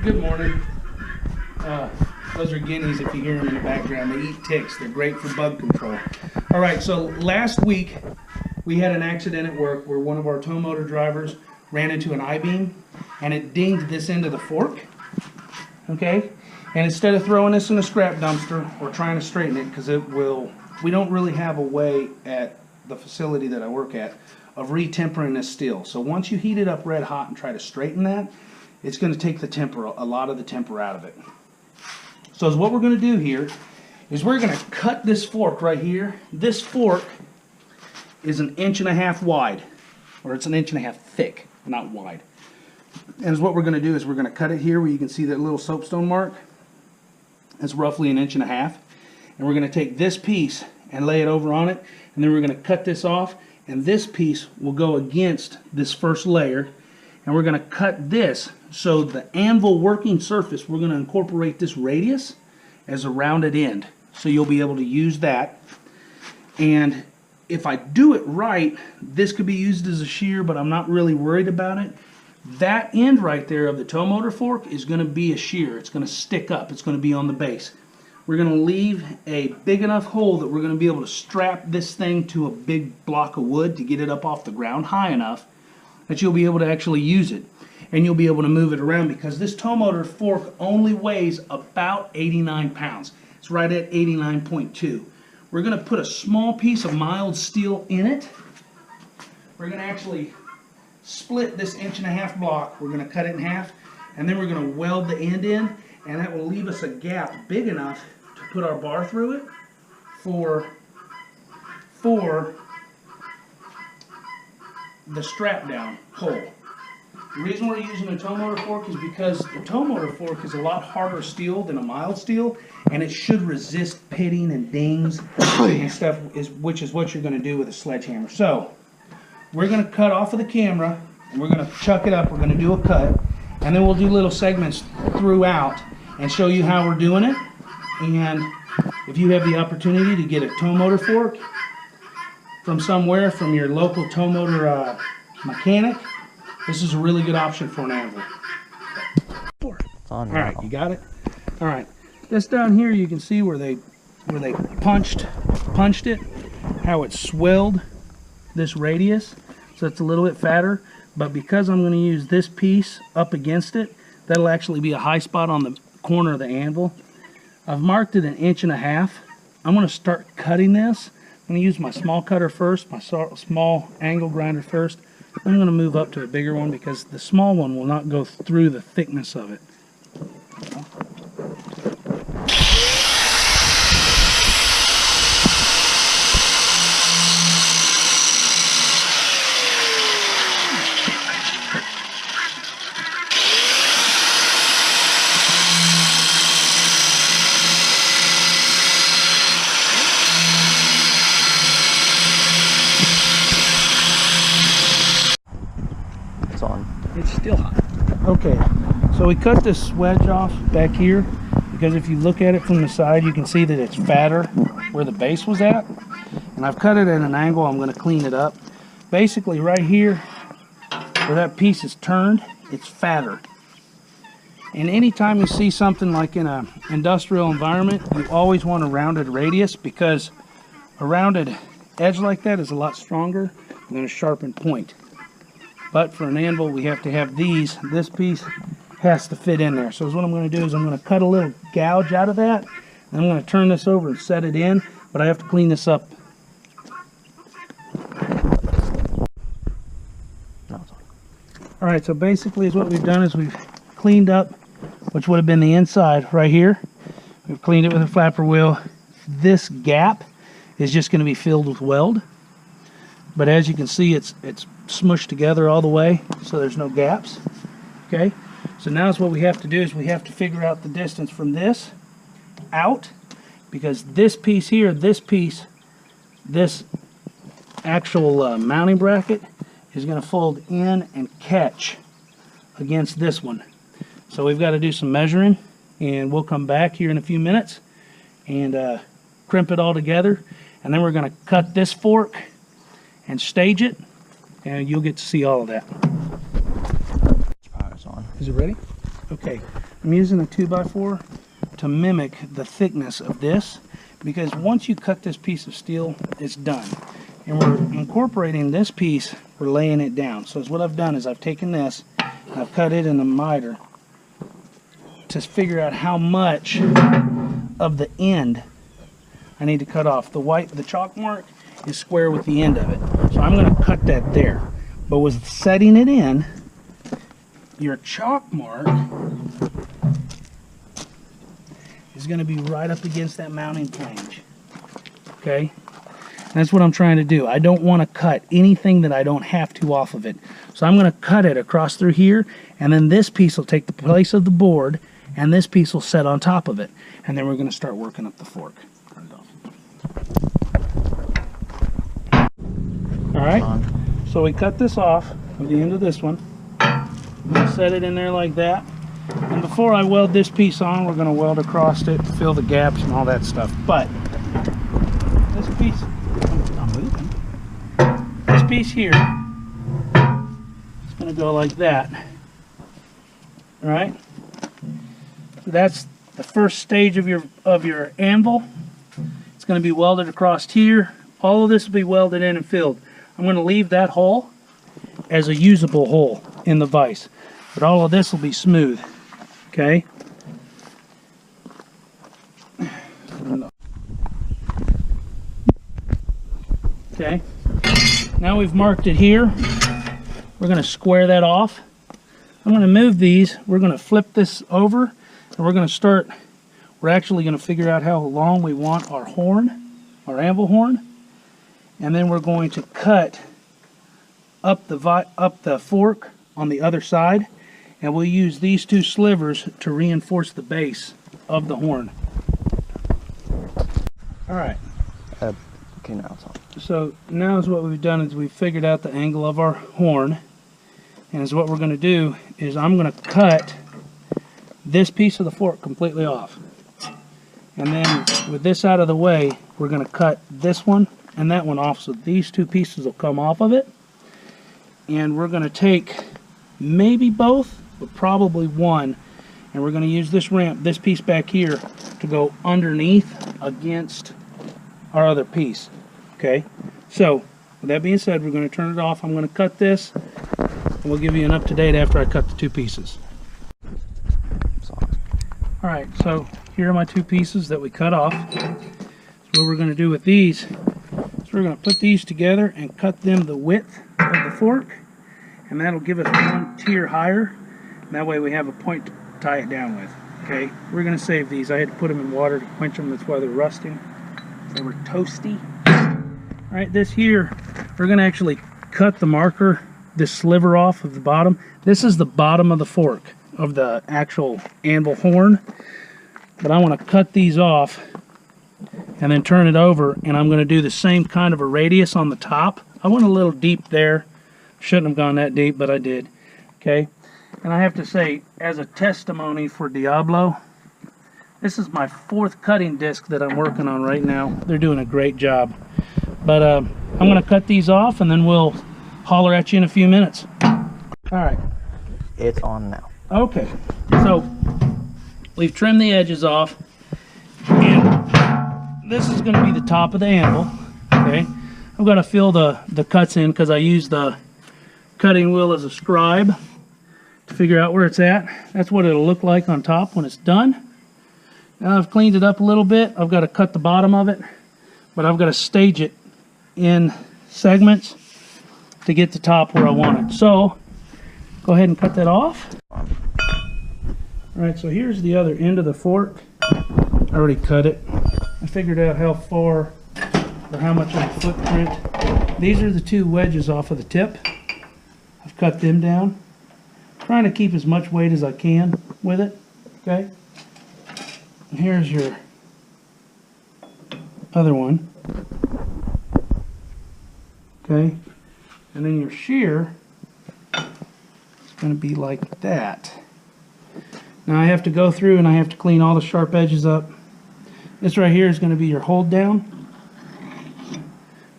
Good morning. Those are guineas if you hear them in the background. They eat ticks. They're great for bug control. All right, so last week we had an accident at work where one of our tow motor drivers ran into an I-beam and it dinged this end of the fork. Okay? And instead of throwing this in a scrap dumpster or trying to straighten it, because we don't really have a way at the facility that I work at of retempering this steel. So once you heat it up red hot and try to straighten that, it's going to take the temper, a lot of the temper out of it. So what we're going to do here is we're going to cut this fork right here. This fork is 1.5 inches wide, or it's 1.5 inches thick, not wide. And what we're going to do is we're going to cut it here where you can see that little soapstone mark. It's roughly 1.5 inches. And we're going to take this piece and lay it over on it, and then we're going to cut this off, and this piece will go against this first layer, and we're going to cut this so the anvil working surface, we're going to incorporate this radius as a rounded end, so you'll be able to use that. And if I do it right, this could be used as a shear, but I'm not really worried about it. That end right there of the tow motor fork is going to be a shear. It's going to stick up. It's going to be on the base. We're going to leave a big enough hole that we're going to be able to strap this thing to a big block of wood to get it up off the ground high enough that you'll be able to actually use it. And you'll be able to move it around, because this tow motor fork only weighs about 89 pounds. It's right at 89.2. We're going to put a small piece of mild steel in it. We're going to actually split this 1.5 inch block. We're going to cut it in half, and then we're going to weld the end in, and that will leave us a gap big enough to put our bar through it for the strap down hole. The reason we're using a tow motor fork is because the tow motor fork is a lot harder steel than a mild steel, and it should resist pitting and dings and stuff, which is what you're going to do with a sledgehammer. So we're going to cut off of the camera, and we're going to chuck it up. We're going to do a cut, and then we'll do little segments throughout and show you how we're doing it. And if you have the opportunity to get a tow motor fork from somewhere, from your local tow motor mechanic, this is a really good option for an anvil. All right, you got it? All right. This down here, you can see where they punched it, how it swelled this radius, so it's a little bit fatter. But because I'm going to use this piece up against it, that'll actually be a high spot on the corner of the anvil. I've marked it 1.5 inches. I'm going to start cutting this. I'm going to use my small cutter first, my small angle grinder first. I'm going to move up to a bigger one because the small one will not go through the thickness of it. It's still hot. Okay, so we cut this wedge off back here because if you look at it from the side, you can see that it's fatter where the base was at. And I've cut it at an angle. I'm going to clean it up. Basically right here where that piece is turned, it's fatter. And anytime you see something like in an industrial environment, you always want a rounded radius, because a rounded edge like that is a lot stronger than a sharpened point. But for an anvil, we have to have these. This piece has to fit in there. So what I'm going to do is I'm going to cut a little gouge out of that. And I'm going to turn this over and set it in. But I have to clean this up. All right, so basically what we've done is we've cleaned up, which would have been the inside right here. We've cleaned it with a flapper wheel. This gap is just going to be filled with weld. But as you can see, it's smushed together all the way, so there's no gaps. Okay, so now what we have to do is we have to figure out the distance from this out, because this piece here, this actual mounting bracket is going to fold in and catch against this one. So we've got to do some measuring, and we'll come back here in a few minutes and crimp it all together, and then we're going to cut this fork and stage it, and you'll get to see all of that. Power's on. Is it ready? Okay, I'm using a 2x4 to mimic the thickness of this, because once you cut this piece of steel, it's done. And we're incorporating this piece, we're laying it down. So what I've done is I've taken this, and I've cut it in a miter to figure out how much of the end I need to cut off. The chalk mark is square with the end of it. So I'm going to cut that there. But with setting it in, your chalk mark is going to be right up against that mounting flange. Okay? That's what I'm trying to do. I don't want to cut anything that I don't have to off of it. So I'm going to cut it across through here, and then this piece will take the place of the board, and this piece will set on top of it. And then we're going to start working up the fork. Turn it off. Alright, so we cut this off at the end of this one. I'm going to set it in there like that. And before I weld this piece on, we're going to weld across it, fill the gaps and all that stuff. But this piece, this piece here is going to go like that. Alright? So that's the first stage of your anvil. It's going to be welded across here. All of this will be welded in and filled. I'm going to leave that hole as a usable hole in the vise. But all of this will be smooth. Okay? Okay. Now we've marked it here. We're going to square that off. I'm going to move these. We're going to flip this over, and we're going to start. We're actually going to figure out how long we want our horn, our anvil horn, and then we're going to cut up the fork on the other side, and we'll use these two slivers to reinforce the base of the horn. All right. Okay, now it's on. So now is what we've done is we've figured out the angle of our horn, and is what we're going to do is I'm going to cut this piece of the fork completely off, and then with this out of the way, we're going to cut this one and that one off, so these two pieces will come off of it. And we're going to take maybe both, but probably one, and we're going to use this ramp, this piece back here, to go underneath against our other piece. Okay, so with that being said, we're going to turn it off. I'm going to cut this, and we'll give you an up-to-date after I cut the two pieces. Alright, so here are my two pieces that we cut off. So what we're going to do with these is we're going to put these together and cut them the width of the fork, and that'll give us one tier higher, and that way we have a point to tie it down with. Okay, we're going to save these. I had to put them in water to quench them. That's why they're rusting. They were toasty. Alright, this here, we're going to actually cut the marker, this sliver off of the bottom. This is the bottom of the fork of the actual anvil horn, but I want to cut these off and then turn it over, and I'm going to do the same kind of a radius on the top. I went a little deep there. Shouldn't have gone that deep, but I did. Okay, and I have to say, as a testimony for Diablo, this is my 4th cutting disc that I'm working on right now. They're doing a great job. But I'm going to cut these off, and then we'll holler at you in a few minutes. All right. It's on now. Okay, so we've trimmed the edges off, and this is going to be the top of the anvil. Okay, I've got to fill the cuts in because I use the cutting wheel as a scribe to figure out where it's at. That's what it'll look like on top when it's done. Now I've cleaned it up a little bit. I've got to cut the bottom of it, but I've got to stage it in segments to get the top where I want it. So go ahead and cut that off. Alright, so here's the other end of the fork. I already cut it. I figured out how far or how much of the footprint. These are the two wedges off of the tip. I've cut them down. Trying to keep as much weight as I can with it. Okay. And here's your other one. Okay. And then your shear is going to be like that. Now I have to go through and I have to clean all the sharp edges up. This right here is going to be your hold down.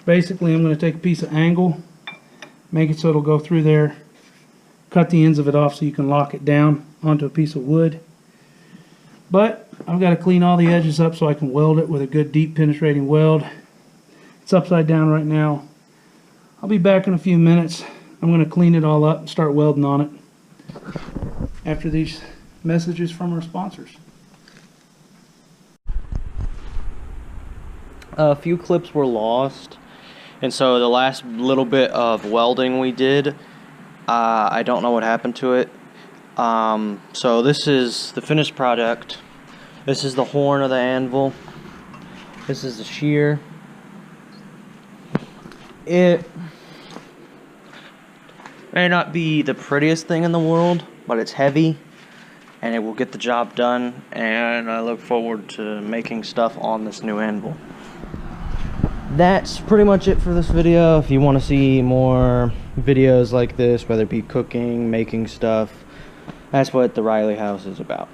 Basically, I'm going to take a piece of angle, make it so it'll go through there, cut the ends of it off so you can lock it down onto a piece of wood. But I've got to clean all the edges up so I can weld it with a good deep penetrating weld. It's upside down right now. I'll be back in a few minutes. I'm going to clean it all up and start welding on it after these messages from our sponsors. A few clips were lost, and so the last little bit of welding we did, I don't know what happened to it. So this is the finished product. This is the horn of the anvil. This is the shear. It may not be the prettiest thing in the world, but it's heavy and it will get the job done, and I look forward to making stuff on this new anvil. That's pretty much it for this video. If you want to see more videos like this, whether it be cooking, making stuff, that's what the Riley house is about.